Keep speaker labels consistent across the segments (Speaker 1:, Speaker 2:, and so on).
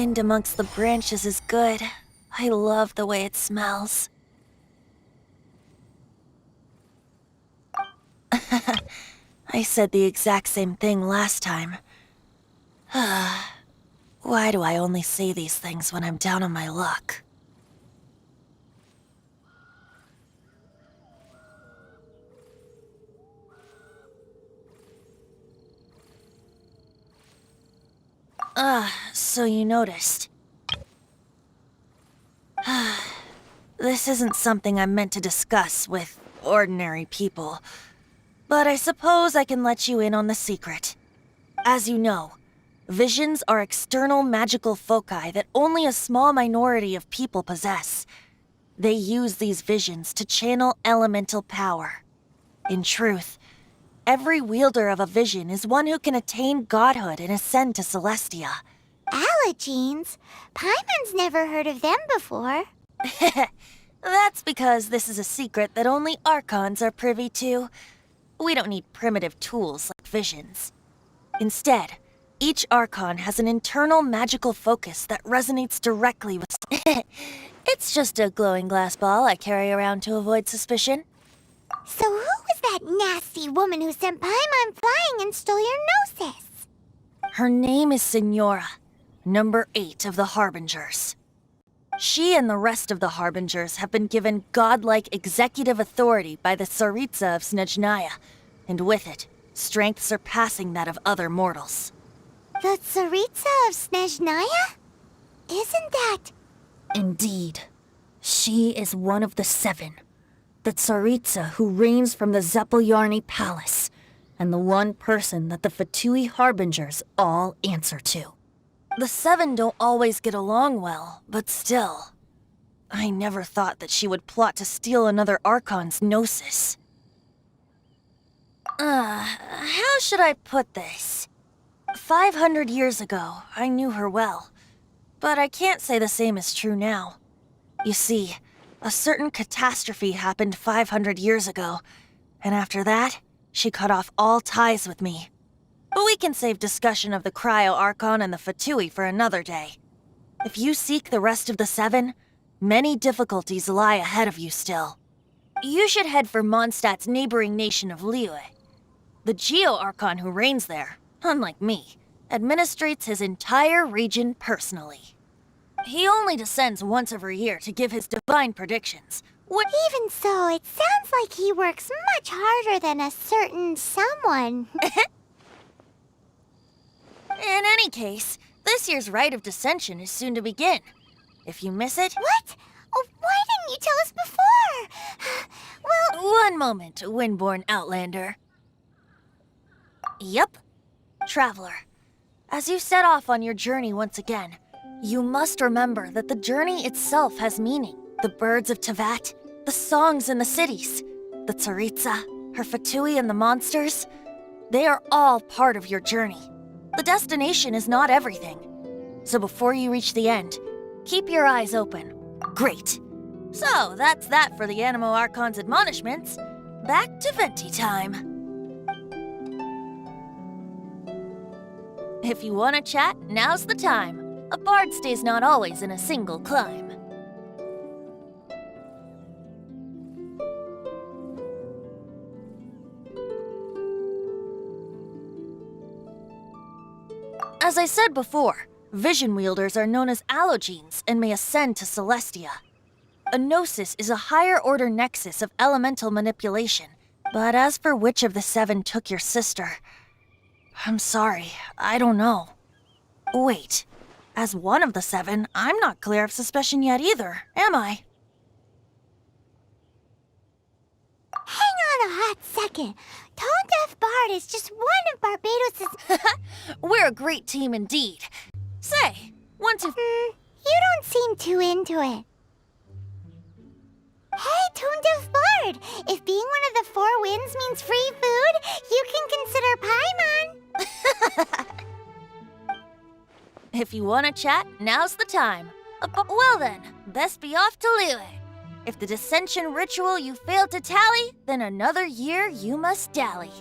Speaker 1: wind amongst the branches is good. I love the way it smells. I said the exact same thing last time. Why do I only say these things when I'm down on my luck? So you noticed. This isn't something I'm meant to discuss with ordinary people, but I suppose I can let you in on the secret. As you know, visions are external magical foci that only a small minority of people possess. They use these visions to channel elemental power. In truth, every wielder of a vision is one who can attain godhood and ascend to Celestia.
Speaker 2: Allergenes? Paimon's never heard of them before.
Speaker 1: That's because this is a secret that only Archons are privy to. We don't need primitive tools like visions. Instead, each Archon has an internal magical focus that resonates directly with... It's just a glowing glass ball I carry around to avoid suspicion.
Speaker 2: So who was that nasty woman who sent Paimon flying and stole your gnosis?
Speaker 1: Her name is Signora, number 8 of the Harbingers. She and the rest of the Harbingers have been given godlike executive authority by the Tsaritsa of Snezhnaya, and with it, strength surpassing that of other mortals.
Speaker 2: The Tsaritsa of Snezhnaya? Isn't that...
Speaker 1: Indeed. She is one of the 7. The Tsaritsa who reigns from the Zeppeljärni Palace, and the one person that the Fatui Harbingers all answer to. The 7 don't always get along well, but still. I never thought that she would plot to steal another Archon's gnosis. How should I put this? 500 years ago, I knew her well. But I can't say the same is true now. You see, a certain catastrophe happened 500 years ago, and after that, she cut off all ties with me. But we can save discussion of the Cryo-Archon and the Fatui for another day. If you seek the rest of the 7, many difficulties lie ahead of you still. You should head for Mondstadt's neighboring nation of Liyue. The Geo-Archon who reigns there, unlike me, administrates his entire region personally. He only descends once every year to give his divine predictions.
Speaker 2: Even so, it sounds like he works much harder than a certain someone.
Speaker 1: In any case, this year's Rite of Descension is soon to begin. If you miss it...
Speaker 2: What? Oh, why didn't you tell us before? Well...
Speaker 1: One moment, Windborn Outlander. Yup. Traveler, as you set off on your journey once again, you must remember that the journey itself has meaning. The birds of Tevat, the songs in the cities, the Tsaritsa, her Fatui and the monsters, they are all part of your journey. The destination is not everything. So before you reach the end, keep your eyes open. Great. So that's that for the Animo Archon's admonishments. Back to Venti time. If you want to chat, now's the time. A bard stays not always in a single clime. As I said before, vision wielders are known as allogenes and may ascend to Celestia. A gnosis is a higher-order nexus of elemental manipulation. But as for which of the 7 took your sister, I'm sorry, I don't know. Wait, as one of the 7, I'm not clear of suspicion yet either, am I?
Speaker 2: Hang on a hot second. Tone Deaf Bard is just one of Barbados's...
Speaker 1: We're a great team indeed. Say, once you...
Speaker 2: you don't seem too into it. Hey, Tone Deaf Bard! If being one of the 4 winds means free food, you can consider Paimon.
Speaker 1: If you want to chat, now's the time. Well then, best be off to Liyue. If the dissension ritual you failed to tally, then another year you must dally.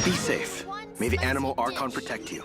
Speaker 3: Be safe. May the animal Archon protect you.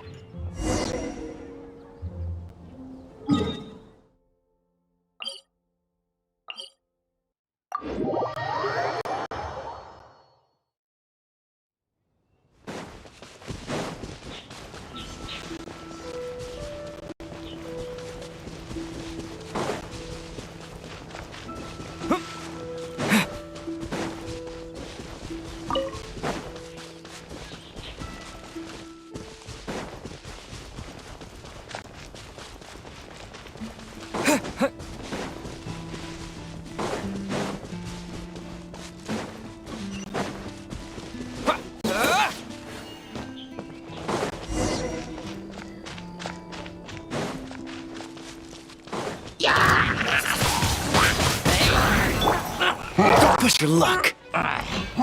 Speaker 4: Don't push your luck.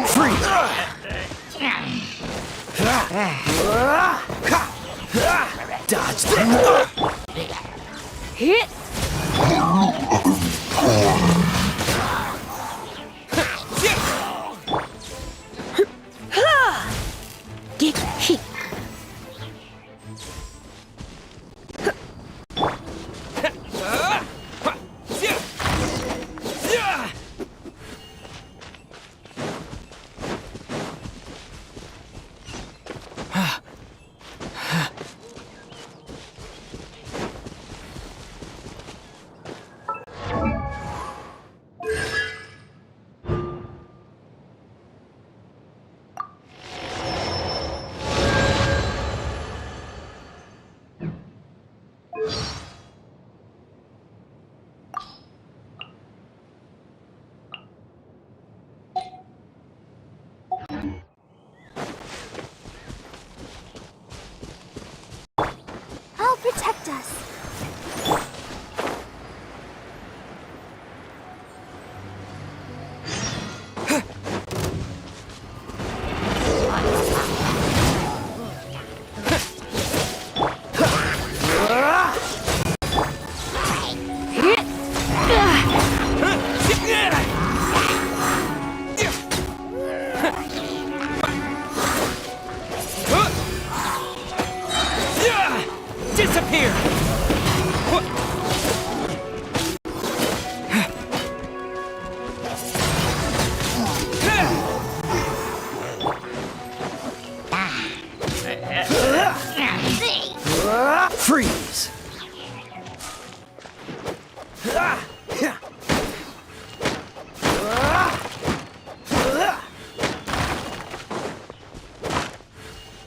Speaker 4: Freeze. Dodge that.
Speaker 1: Hit! Get hit!
Speaker 2: I'll protect us.
Speaker 4: Disappear! Freeze!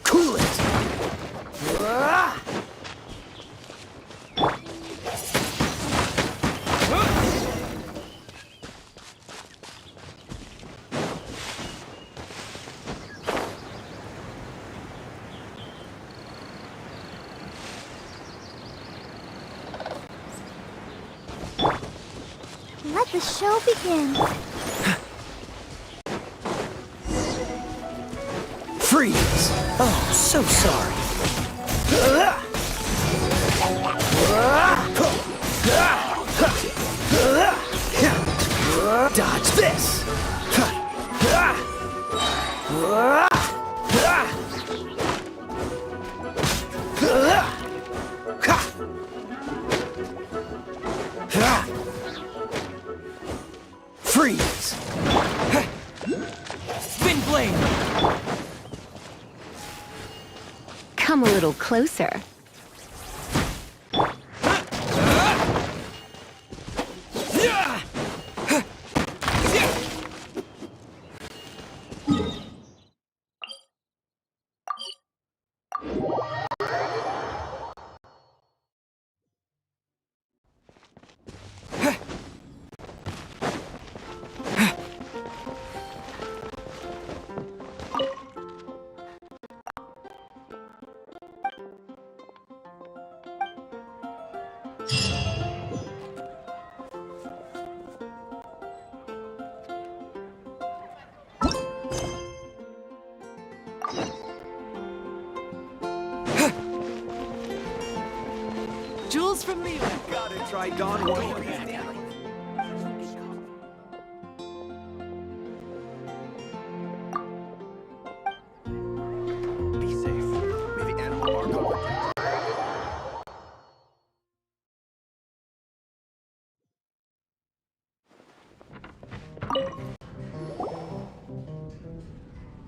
Speaker 4: Cool it!
Speaker 2: Let the show begin.
Speaker 4: Freeze! Oh, so sorry. Dodge this! Freeze! Spin blade!
Speaker 5: Come a little closer.
Speaker 4: Jules from Leo.
Speaker 3: Gotta try Dawn Warrior.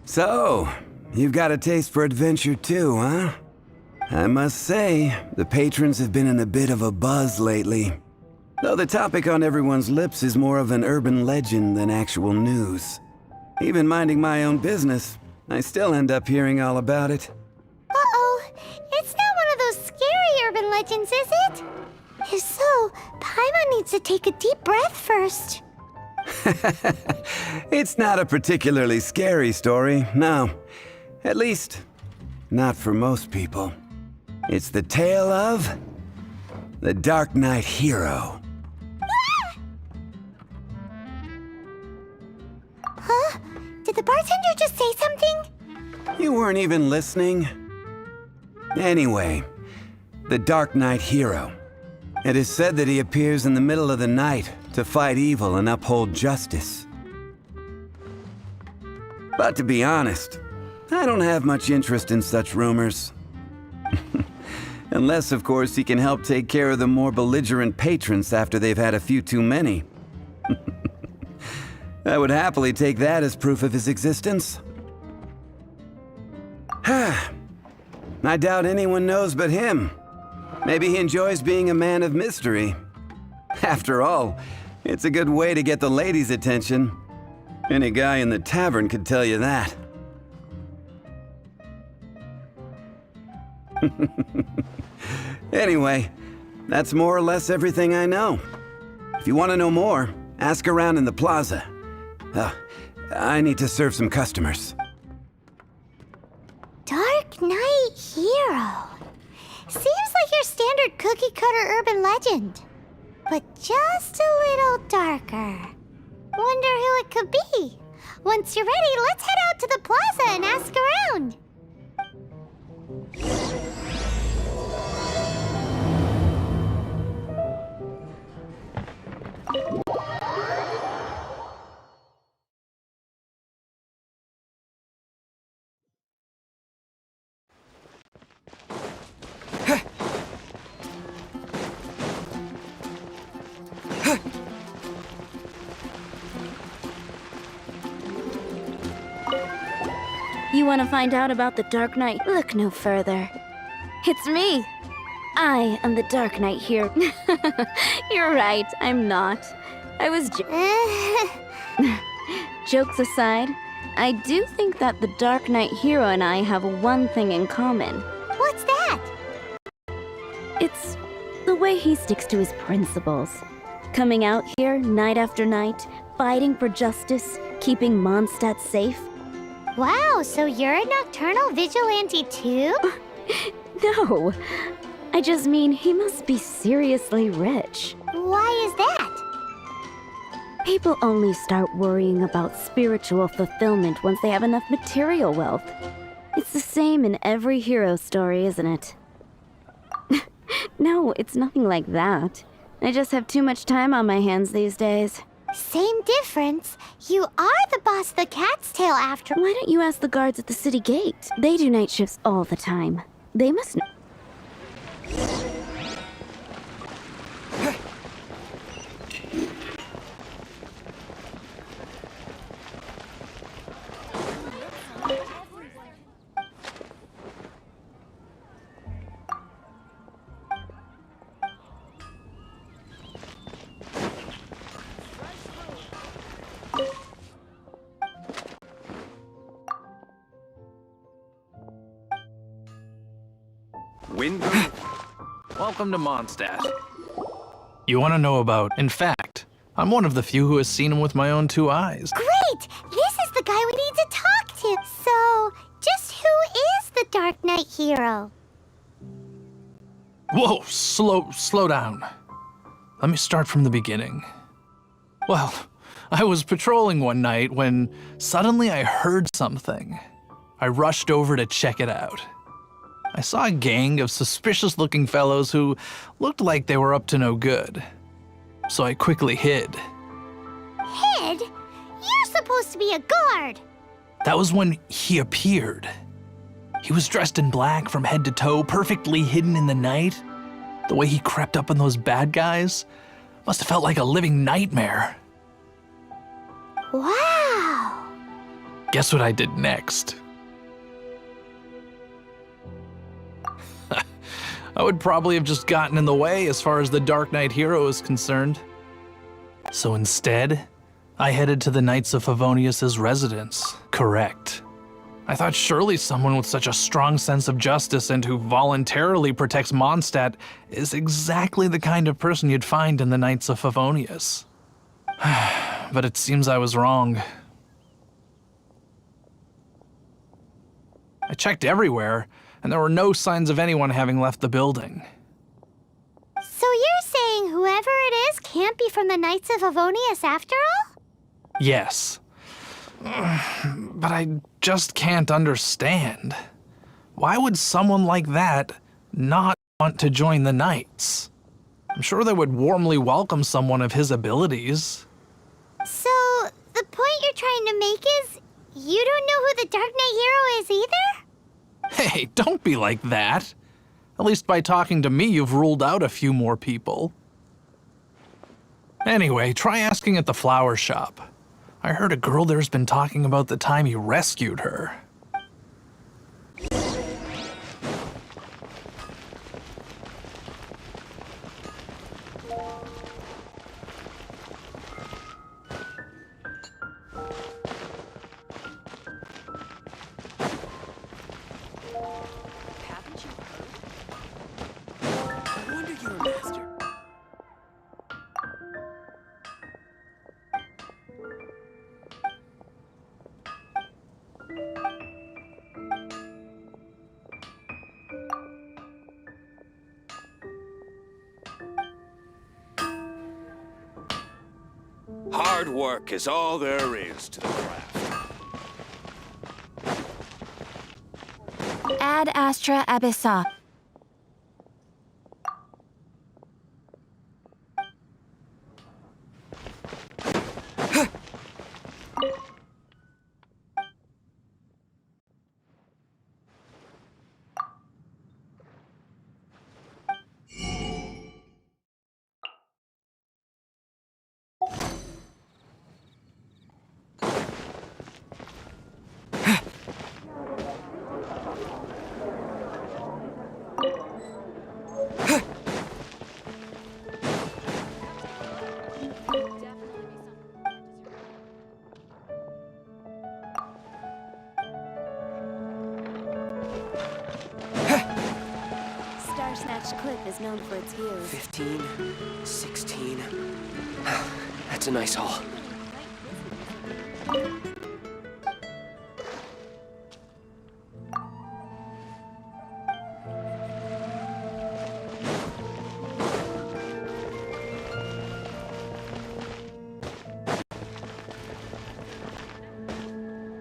Speaker 6: So, you've got a taste for adventure too, huh? I must say, the patrons have been in a bit of a buzz lately. Though the topic on everyone's lips is more of an urban legend than actual news. Even minding my own business, I still end up hearing all about it.
Speaker 2: Uh-oh, it's not one of those scary urban legends, is it? If so, Paimon needs to take a deep breath first.
Speaker 6: It's not a particularly scary story, no. At least, not for most people. It's the tale of the Dark Knight Hero.
Speaker 2: Huh? Did the bartender just say something?
Speaker 6: You weren't even listening. Anyway, the Dark Knight Hero. It is said that he appears in the middle of the night to fight evil and uphold justice. But to be honest, I don't have much interest in such rumors. Unless, of course, he can help take care of the more belligerent patrons after they've had a few too many. I would happily take that as proof of his existence. I doubt anyone knows but him. Maybe he enjoys being a man of mystery. After all, it's a good way to get the ladies' attention. Any guy in the tavern could tell you that. Anyway, that's more or less everything I know. If you want to know more, ask around in the plaza. I need to serve some customers.
Speaker 2: Dark Knight Hero. Seems like your standard cookie-cutter urban legend. But just a little darker. Wonder who it could be. Once you're ready, let's head out to the plaza and ask around.
Speaker 5: You want to find out about the Dark Knight? Look no further. It's me. I am the Dark Knight here. You're right, I'm not. I was Jokes aside, I do think that the Dark Knight Hero and I have one thing in common.
Speaker 2: What's that?
Speaker 5: It's the way he sticks to his principles. Coming out here night after night, fighting for justice, keeping Mondstadt safe.
Speaker 2: Wow, so you're a nocturnal vigilante too?
Speaker 5: No, I just mean he must be seriously rich.
Speaker 2: Why is that?
Speaker 5: People only start worrying about spiritual fulfillment once they have enough material wealth. It's the same in every hero story, isn't it? No, it's nothing like that. I just have too much time on my hands these days.
Speaker 2: Same difference. You are the boss of the Cat's Tail after.
Speaker 5: Why don't you ask the guards at the city gate? They do night shifts all the time. They must know.
Speaker 3: Window.
Speaker 7: Welcome to Mondstadt. You want to know about... In fact, I'm one of the few who has seen him with my own two eyes.
Speaker 2: Great! This is the guy we need to talk to. So, just who is the Dark Knight Hero?
Speaker 7: Whoa, slow down. Let me start from the beginning. Well, I was patrolling one night when suddenly I heard something. I rushed over to check it out. I saw a gang of suspicious-looking fellows who looked like they were up to no good. So I quickly hid.
Speaker 2: Hid? You're supposed to be a guard.
Speaker 7: That was when he appeared. He was dressed in black from head to toe, perfectly hidden in the night. The way he crept up on those bad guys must have felt like a living nightmare.
Speaker 2: Wow.
Speaker 7: Guess what I did next? I would probably have just gotten in the way as far as the Dark Knight hero is concerned. So instead, I headed to the Knights of Favonius' residence. Correct. I thought surely someone with such a strong sense of justice and who voluntarily protects Mondstadt is exactly the kind of person you'd find in the Knights of Favonius. But it seems I was wrong. I checked everywhere, and there were no signs of anyone having left the building.
Speaker 2: So you're saying whoever it is can't be from the Knights of Favonius after all?
Speaker 7: Yes. But I just can't understand. Why would someone like that not want to join the Knights? I'm sure they would warmly welcome someone of his abilities.
Speaker 2: So, the point you're trying to make is you don't know who the Dark Knight hero is either?
Speaker 7: Hey, don't be like that. At least by talking to me, you've ruled out a few more people. Anyway, try asking at the flower shop. I heard a girl there's been talking about the time you rescued her.
Speaker 3: I wonder you're a master.
Speaker 8: Hard work is all there is to the craft.
Speaker 5: Ad Astra Abyssa. Star-Snatched Cliff is known for its views.
Speaker 3: 15, 16. That's a nice haul.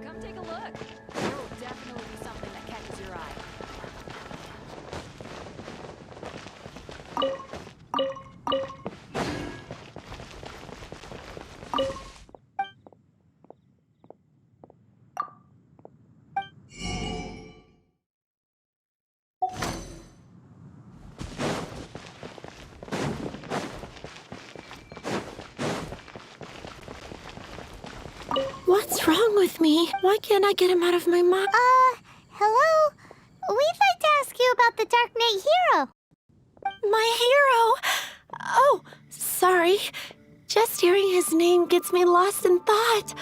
Speaker 9: Come take a look. There will definitely be something that catches your eye.
Speaker 5: What's wrong with me? Why can't I get him out of my mind?
Speaker 2: Hello? We'd like to ask you about the Dark Knight hero.
Speaker 5: My hero! Oh, sorry. Just hearing his name gets me lost in thought.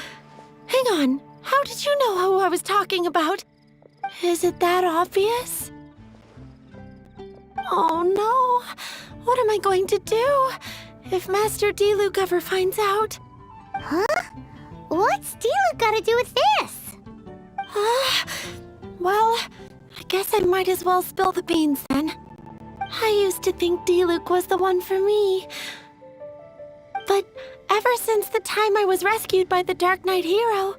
Speaker 5: Hang on, how did you know who I was talking about? Is it that obvious? Oh no, what am I going to do if Master Diluc ever finds out?
Speaker 2: Huh? What's Diluc got to do with this?
Speaker 5: Well, I guess I might as well spill the beans then. I used to think Diluc was the one for me. But ever since the time I was rescued by the Dark Knight hero,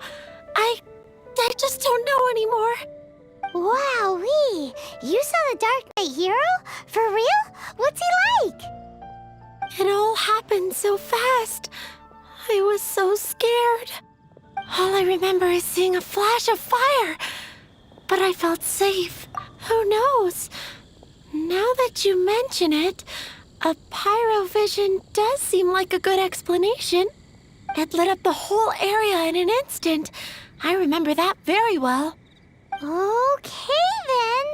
Speaker 5: I just don't know anymore.
Speaker 2: Wowee! You saw the Dark Knight hero? For real? What's he like?
Speaker 5: It all happened so fast. I was so scared. All I remember is seeing a flash of fire. But I felt safe. Who knows? Now that you mention it, a pyrovision does seem like a good explanation. It lit up the whole area in an instant. I remember that very well.
Speaker 2: Okay, then.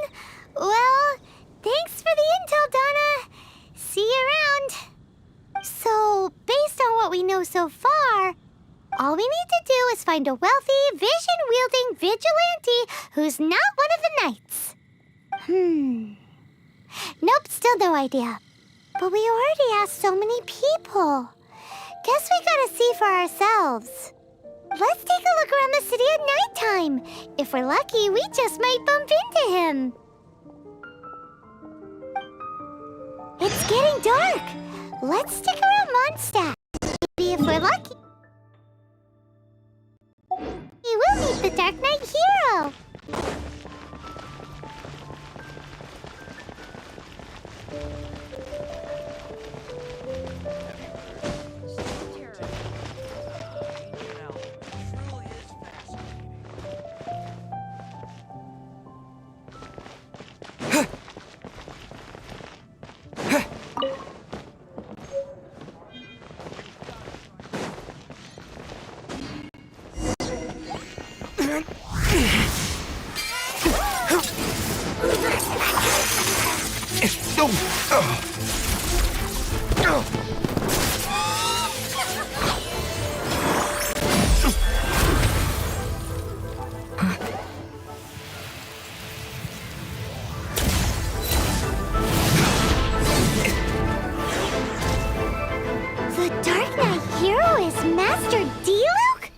Speaker 2: Well, thanks for the intel, Donna. See you around. So, based on what we know so far, all we need to do is find a wealthy, vision-wielding vigilante who's not one of the knights. Nope, still no idea. But we already asked so many people. Guess we gotta see for ourselves. Let's take a look around the city at nighttime. If we're lucky, we just might bump into him. It's getting dark. Let's stick around Mondstadt. Maybe if we're lucky, we will meet the Dark Knight hero. The Dark Knight hero is Master Diluc?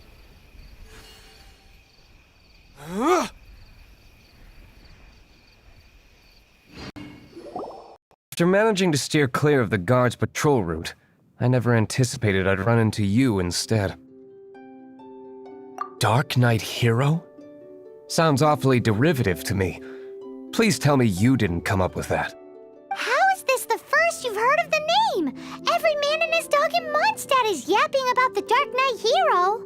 Speaker 3: After managing to steer clear of the guard's patrol route, I never anticipated I'd run into you instead. Dark Knight Hero? Sounds awfully derivative to me. Please tell me you didn't come up with that.
Speaker 2: How is this the first you've heard of the name? Every man and his dog in Mondstadt is yapping about the Dark Knight hero.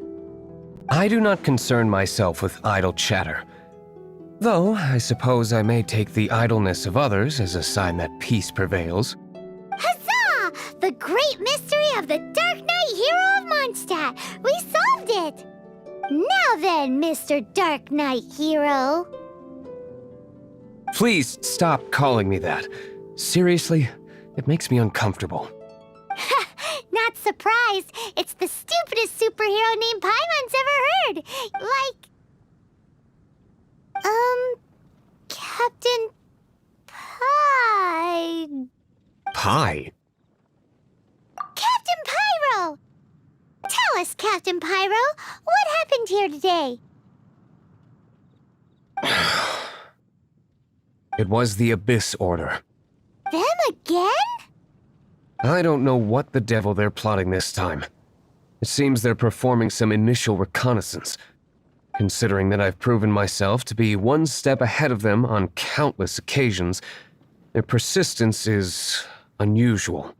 Speaker 3: I do not concern myself with idle chatter. Though, I suppose I may take the idleness of others as a sign that peace prevails.
Speaker 2: Huzzah! The great mystery of the Dark Knight hero of Mondstadt! We solved it! Now then, Mr. Dark Knight hero.
Speaker 3: Please stop calling me that. Seriously, it makes me uncomfortable.
Speaker 2: Not surprised. It's the stupidest superhero name Paimon's ever heard. Captain Pie.
Speaker 3: Pie?
Speaker 2: Captain Pyro! Tell us, Captain Pyro, what happened here today?
Speaker 3: It was the Abyss Order.
Speaker 2: Them again?
Speaker 3: I don't know what the devil they're plotting this time. It seems they're performing some initial reconnaissance. Considering that I've proven myself to be one step ahead of them on countless occasions, their persistence is unusual.